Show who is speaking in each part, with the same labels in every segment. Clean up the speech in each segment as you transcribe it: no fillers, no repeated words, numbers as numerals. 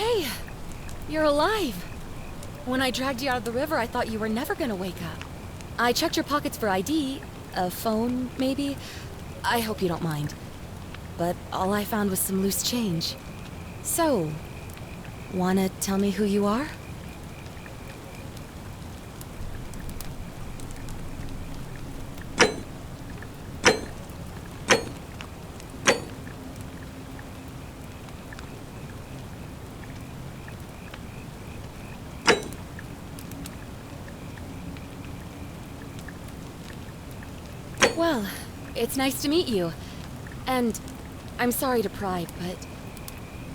Speaker 1: Hey, you're alive. When I dragged you out of the river, I thought you were never gonna wake up. I checked your pockets for ID, a phone, maybe. I hope you don't mind. But all I found was some loose change. So, wanna tell me who you are? Well, it's nice to meet you. And I'm sorry to pry, but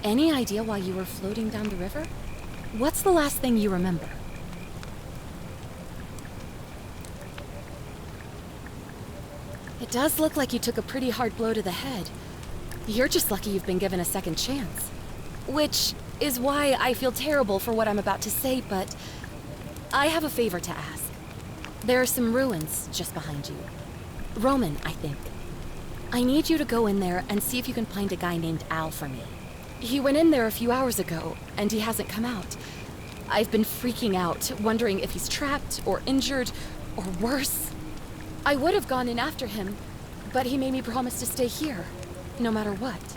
Speaker 1: any idea why you were floating down the river? What's the last thing you remember? It does look like you took a pretty hard blow to the head. You're just lucky you've been given a second chance. Which is why I feel terrible for what I'm about to say, but I have a favor to ask. There are some ruins just behind you. Roman, I think. I need you to go in there and see if you can find a guy named Al for me. He went in there a few hours ago, and he hasn't come out. I've been freaking out, wondering if he's trapped or injured or worse. I would have gone in after him, but he made me promise to stay here, no matter what.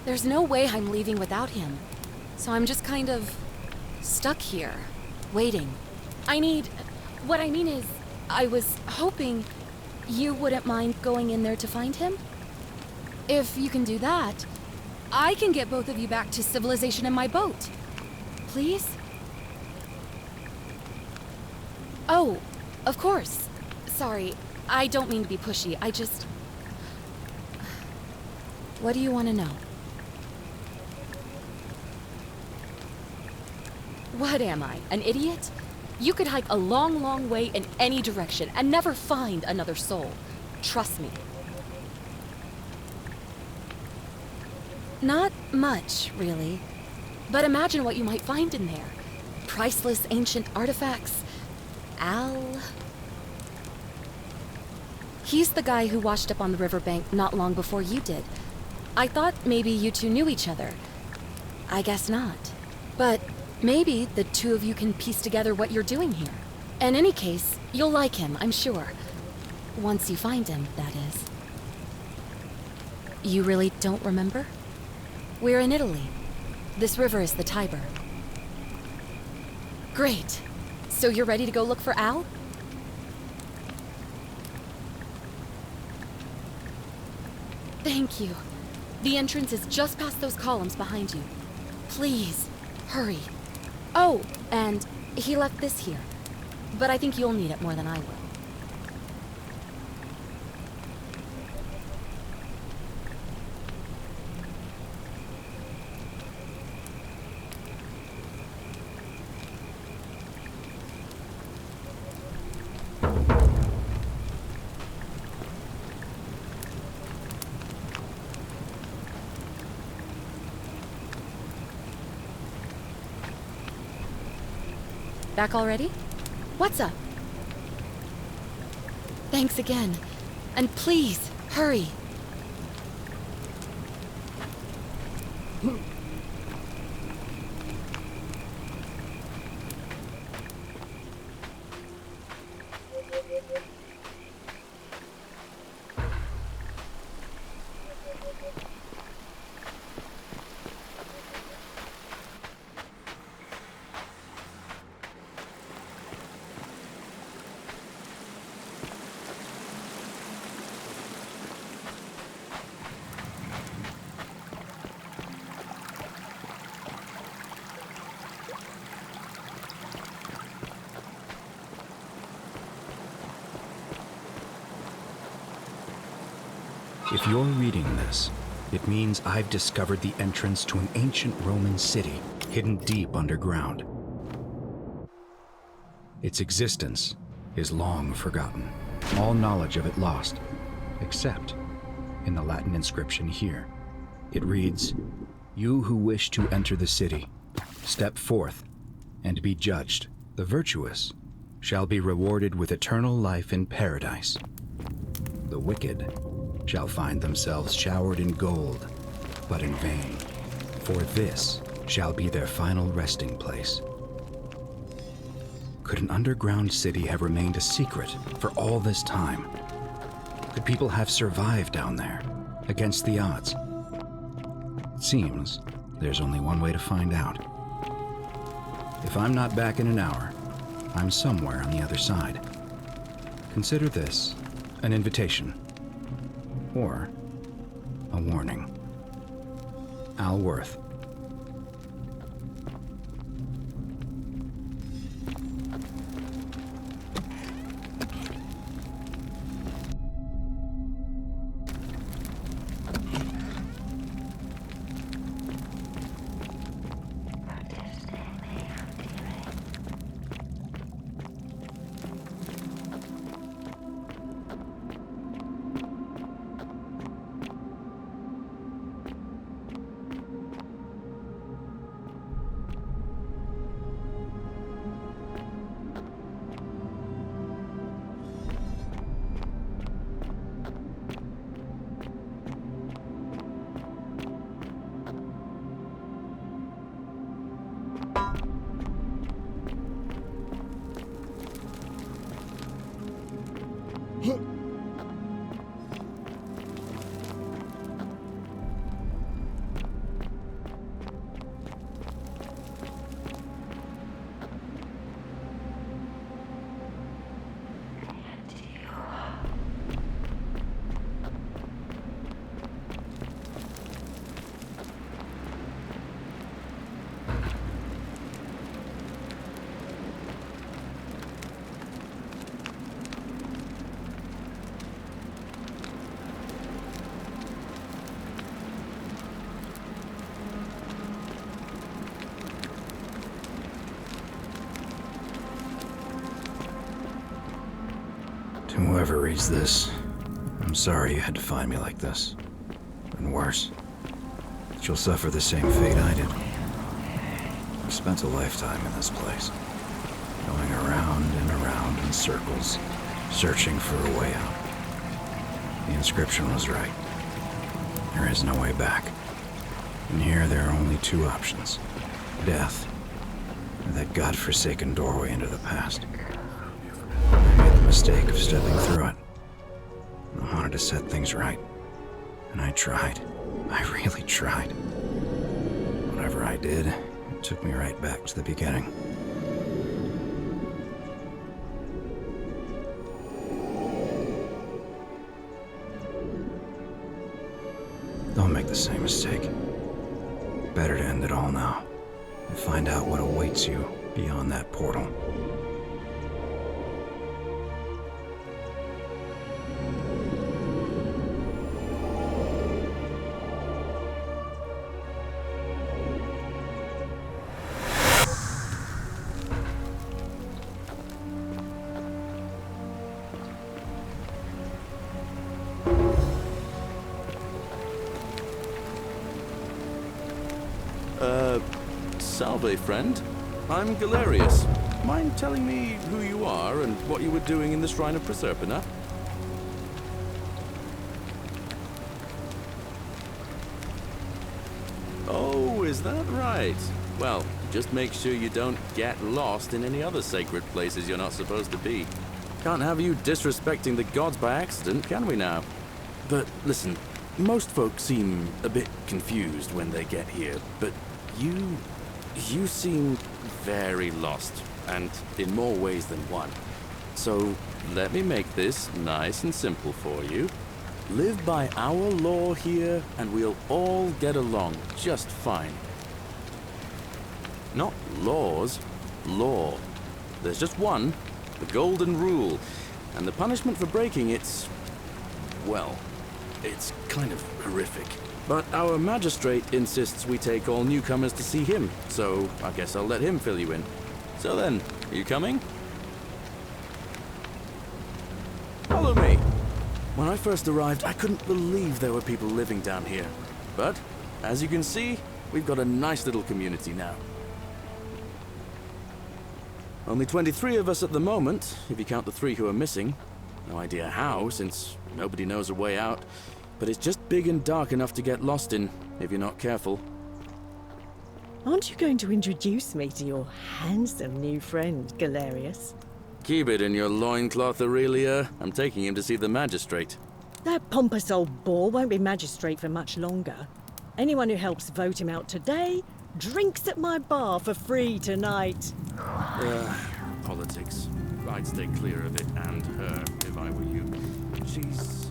Speaker 1: There's no way I'm leaving without him, so I'm just kind of stuck here, waiting. What I mean is, I was hoping you wouldn't mind going in there to find him? If you can do that, I can get both of you back to civilization in my boat. Please? Oh, of course. Sorry, I don't mean to be pushy. What do you want to know? What am I, an idiot? You could hike a long, long way in any direction and never find another soul. Trust me. Not much, really. But imagine what you might find in there. Priceless ancient artifacts. Al... He's the guy who washed up on the riverbank not long before you did. I thought maybe you two knew each other. I guess not. But maybe the two of you can piece together what you're doing here. In any case, you'll like him, I'm sure. Once you find him, that is. You really don't remember? We're in Italy. This river is the Tiber. Great. So you're ready to go look for Al? Thank you. The entrance is just past those columns behind you. Please, hurry. Oh, and he left this here. But I think you'll need it more than I will. Back already? What's up? Thanks again. And please, hurry.
Speaker 2: If you're reading this, it means I've discovered the entrance to an ancient Roman city hidden deep underground. Its existence is long forgotten, all knowledge of it lost, except in the Latin inscription here. It reads, "You who wish to enter the city, step forth and be judged. The virtuous shall be rewarded with eternal life in paradise. The wicked shall find themselves showered in gold, but in vain. For this shall be their final resting place. Could an underground city have remained a secret for all this time? Could people have survived down there, against the odds? It seems there's only one way to find out. If I'm not back in an hour, I'm somewhere on the other side. Consider this an invitation, or a warning. Al Worth. To whoever reads this, I'm sorry you had to find me like this. And worse, that you'll suffer the same fate I did. I spent a lifetime in this place, going around and around in circles, searching for a way out. The inscription was right. There is no way back. And here there are only two options: death, or that godforsaken doorway into the past. Mistake of stepping through it. I wanted to set things right, and I tried. I really tried. Whatever I did, it took me right back to the beginning. Don't make the same mistake. Better to end it all now, and find out what awaits you beyond that portal.
Speaker 3: Salve, friend. I'm Galerius. Mind telling me who you are and what you were doing in the Shrine of Proserpina? Oh, is that right? Well, just make sure you don't get lost in any other sacred places you're not supposed to be. Can't have you disrespecting the gods by accident, can we now? But listen, most folks seem a bit confused when they get here, but you seem very lost, and in more ways than one. So let me make this nice and simple for you. Live by our law here, and we'll all get along just fine. Not laws, law. There's just one, the golden rule, and the punishment for breaking it's, well, it's kind of horrific. But our magistrate insists we take all newcomers to see him, so I guess I'll let him fill you in. So then, are you coming? Follow me. When I first arrived, I couldn't believe there were people living down here. But, as you can see, we've got a nice little community now. Only 23 of us at the moment, if you count the 3 who are missing. No idea how, since nobody knows a way out. But it's just big and dark enough to get lost in, if you're not careful.
Speaker 4: Aren't you going to introduce me to your handsome new friend, Galerius?
Speaker 3: Keep it in your loincloth, Aurelia. I'm taking him to see the magistrate.
Speaker 4: That pompous old bore won't be magistrate for much longer. Anyone who helps vote him out today drinks at my bar for free tonight.
Speaker 3: Politics. I'd stay clear of it and her if I were you. She's...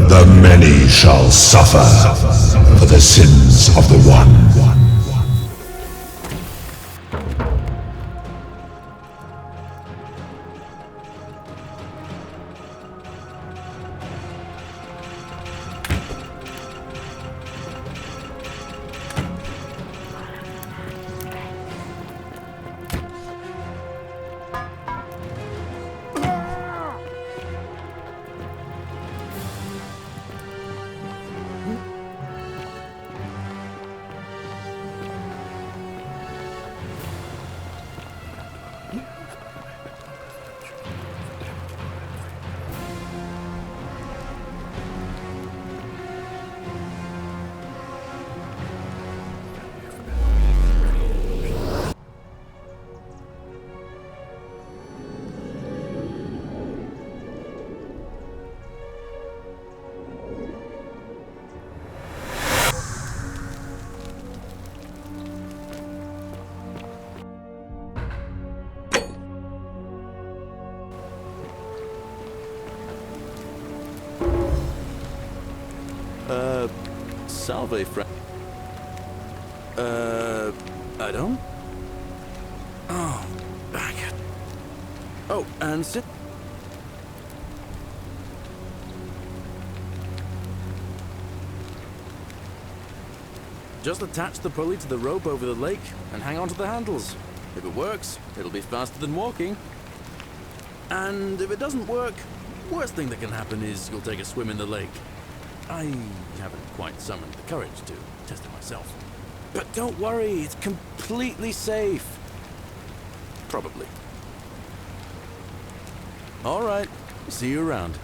Speaker 5: The many shall suffer for the sins of the one.
Speaker 3: Salve, friend. I don't? Oh, back. Oh, and sit. Just attach the pulley to the rope over the lake and hang on to the handles. If it works, it'll be faster than walking. And if it doesn't work, worst thing that can happen is you'll take a swim in the lake. I haven't quite summoned the courage to test it myself. But don't worry, it's completely safe. Probably. All right, see you around.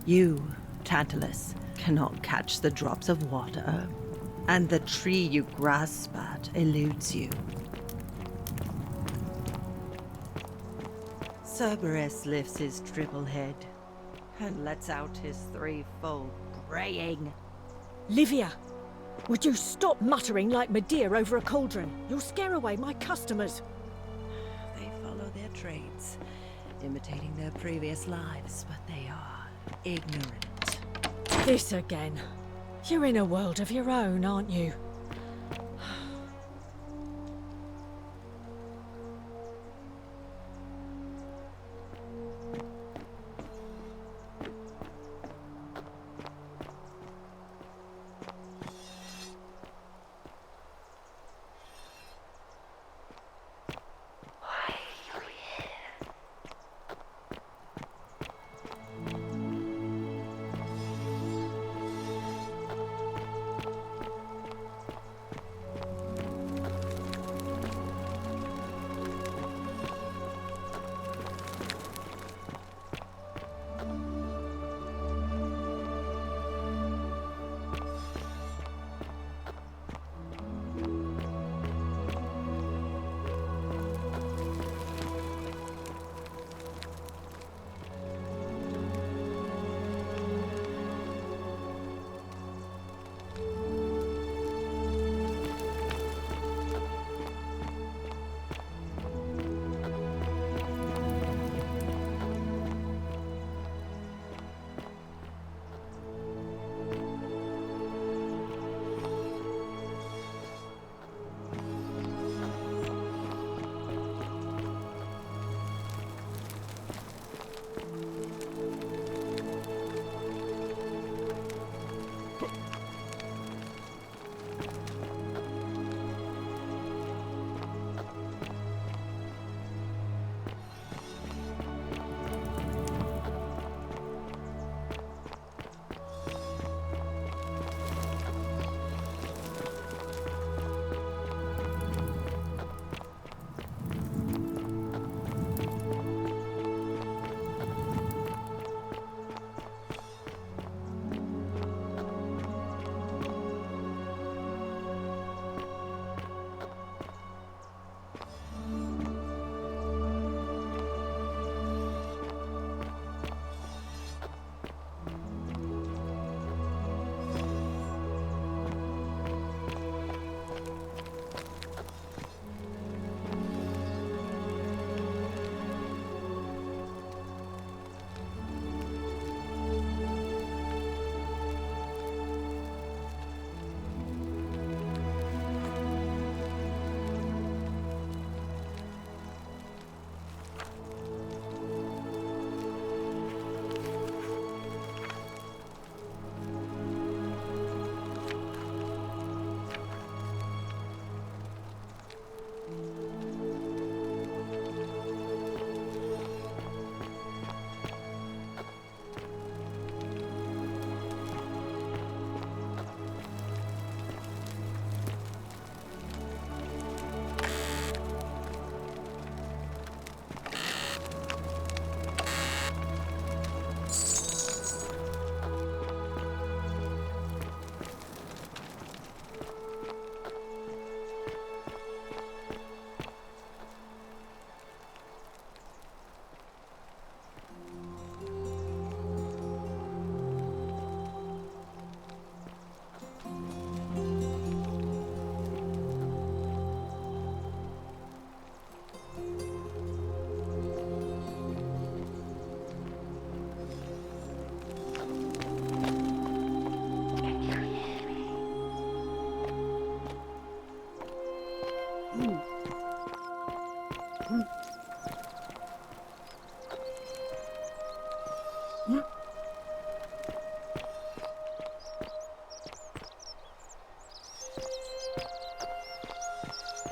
Speaker 6: You, Tantalus, cannot catch the drops of water, and the tree you grasp at eludes you. Cerberus lifts his triple head and lets out his threefold braying.
Speaker 4: Livia, would you stop muttering like Medea over a cauldron? You'll scare away my customers.
Speaker 6: They follow their trades, imitating their previous lives, but they are ignorant.
Speaker 4: This again. You're in a world of your own, aren't you?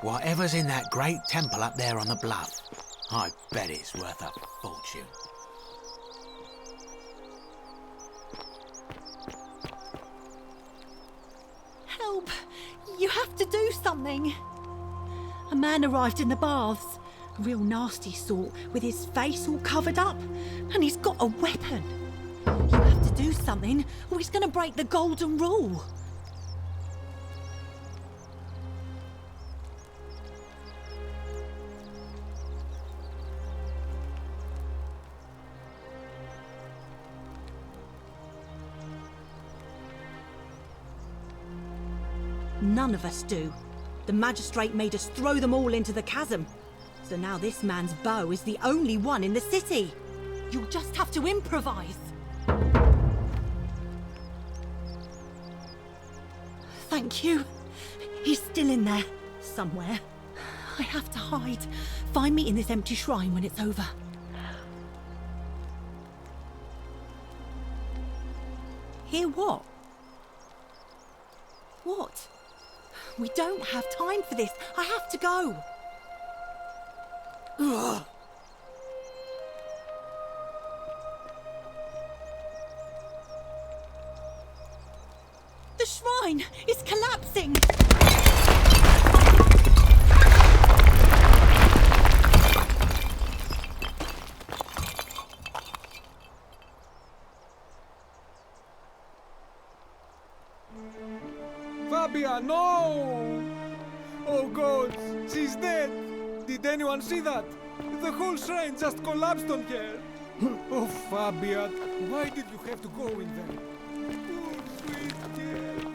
Speaker 7: Whatever's in that great temple up there on the bluff, I bet it's worth a fortune.
Speaker 8: Help! You have to do something! A man arrived in the baths. A real nasty sort, with his face all covered up. And he's got a weapon. You have to do something, or he's going to break the golden rule. None of us do. The magistrate made us throw them all into the chasm. So now this man's bow is the only one in the city. You'll just have to improvise. Thank you. He's still in there, somewhere. I have to hide. Find me in this empty shrine when it's over. Hear what? What? We don't have time for this. I have to go. Ugh. The shrine is collapsing.
Speaker 9: Fabia, no! Oh God, she's dead! Did anyone see that? The whole shrine just collapsed on her! Oh, Fabia, why did you have to go in there? Oh, sweet girl!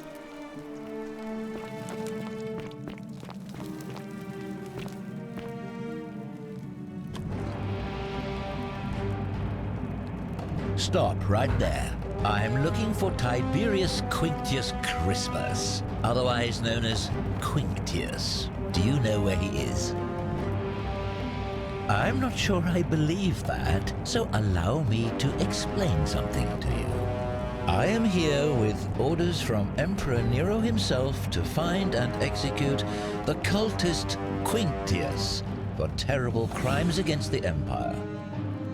Speaker 10: Stop right there. I'm looking for Tiberius Quinctius Crispus, otherwise known as Quinctius. Do you know where he is? I'm not sure I believe that, so allow me to explain something to you. I am here with orders from Emperor Nero himself to find and execute the cultist Quinctius for terrible crimes against the Empire.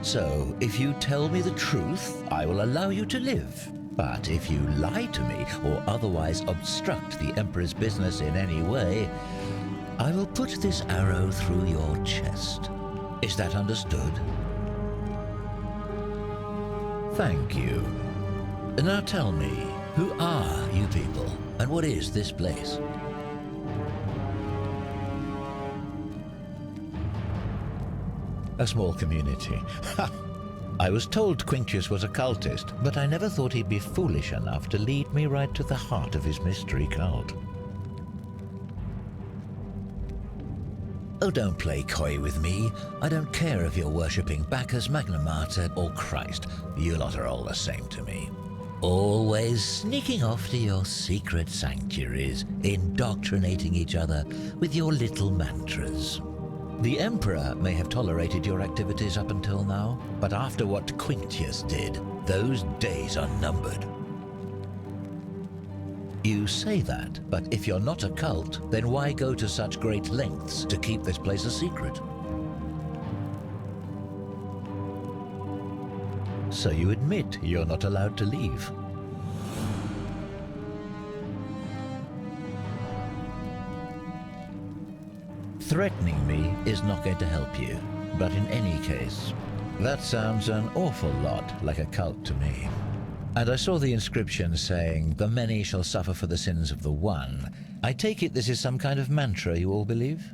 Speaker 10: So, if you tell me the truth, I will allow you to live. But if you lie to me or otherwise obstruct the Emperor's business in any way, I will put this arrow through your chest. Is that understood? Thank you. Now tell me, who are you people, and what is this place? A small community. Ha! I was told Quinctius was a cultist, but I never thought he'd be foolish enough to lead me right to the heart of his mystery cult. Oh, don't play coy with me. I don't care if you're worshipping Bacchus, Magna Mater, or Christ. You lot are all the same to me. Always sneaking off to your secret sanctuaries, indoctrinating each other with your little mantras. The Emperor may have tolerated your activities up until now, but after what Quinctius did, those days are numbered. You say that, but if you're not a cult, then why go to such great lengths to keep this place a secret? So you admit you're not allowed to leave. Threatening me is not going to help you, but in any case, that sounds an awful lot like a cult to me. And I saw the inscription saying, "The many shall suffer for the sins of the one." I take it this is some kind of mantra you all believe?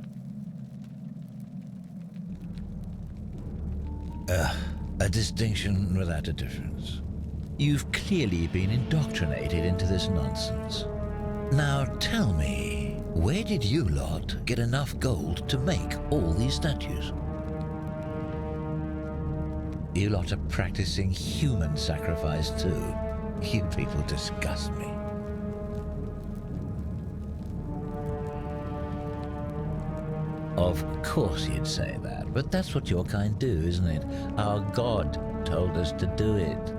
Speaker 10: A distinction without a difference. You've clearly been indoctrinated into this nonsense. Now tell me, where did you lot get enough gold to make all these statues? You lot are practicing human sacrifice too. You people disgust me. Of course you'd say that, but that's what your kind do, isn't it? Our God told us to do it.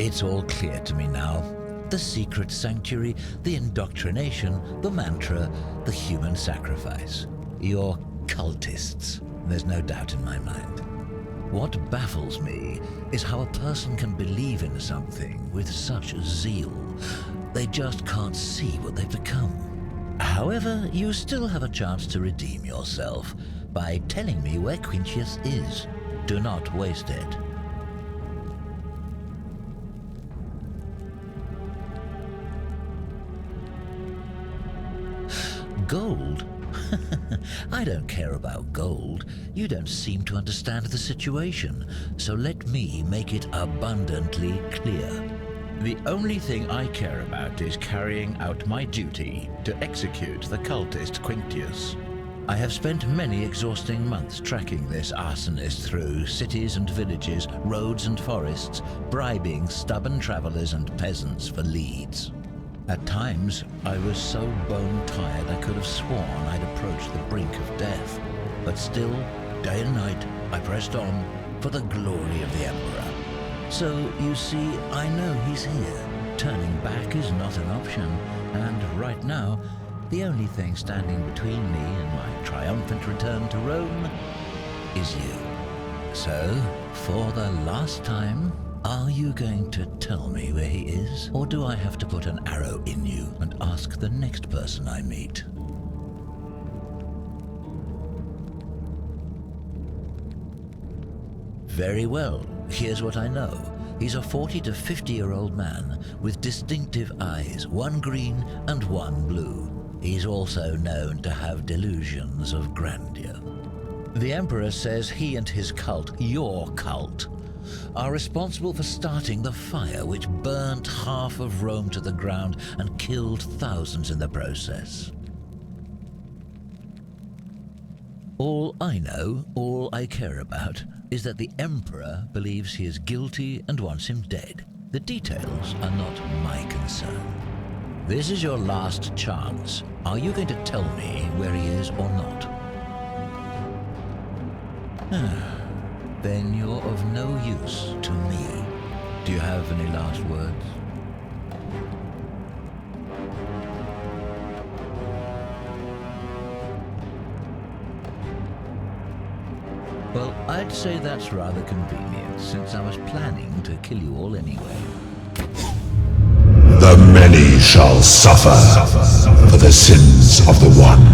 Speaker 10: It's all clear to me now. The secret sanctuary, the indoctrination, the mantra, the human sacrifice. You're cultists. There's no doubt in my mind. What baffles me is how a person can believe in something with such zeal. They just can't see what they've become. However, you still have a chance to redeem yourself by telling me where Quintius is. Do not waste it. Gold? I don't care about gold. You don't seem to understand the situation, so let me make it abundantly clear. The only thing I care about is carrying out my duty to execute the cultist Quintius. I have spent many exhausting months tracking this arsonist through cities and villages, roads and forests, bribing stubborn travelers and peasants for leads. At times, I was so bone-tired I could have sworn I'd approached the brink of death. But still, day and night, I pressed on for the glory of the Emperor. So, you see, I know he's here. Turning back is not an option, and right now, the only thing standing between me and my triumphant return to Rome is you. So, for the last time, are you going to tell me where he is, or do I have to put an arrow in you and ask the next person I meet? Very well, here's what I know. He's a 40 to 50-year-old man with distinctive eyes, one green and one blue. He's also known to have delusions of grandeur. The Emperor says he and his cult, your cult, are responsible for starting the fire which burnt half of Rome to the ground and killed thousands in the process. All I know, all I care about, is that the Emperor believes he is guilty and wants him dead. The details are not my concern. This is your last chance. Are you going to tell me where he is or not? Then you're of no use to me. Do you have any last words? Well, I'd say that's rather convenient, since I was planning to kill you all anyway.
Speaker 5: The many shall suffer for the sins of the one.